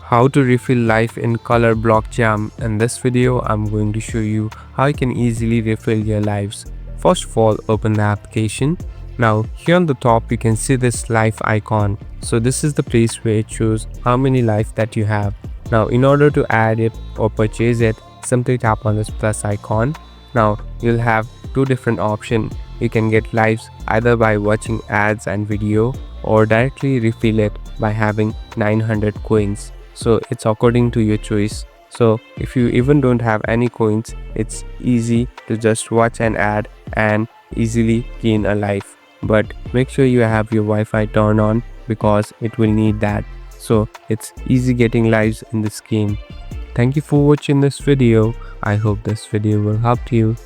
How to refill life in Color Block Jam. In this video, I'm going to show you how you can easily refill your lives. First of all, open the application. Now, here on the top, you can see this life icon. So this is the place where it shows how many life that you have. Now, in order to add it or purchase it, simply tap on this plus icon. Now, you'll have two different options. You can get lives either by watching ads and video or directly refill it by having 900 coins. So it's according to your choice. So if you even don't have any coins, it's easy to just watch an ad and easily gain a life. But make sure you have your Wi-Fi turned on because it will need that. So it's easy getting lives in this game. Thank you for watching this video. I hope this video will help you.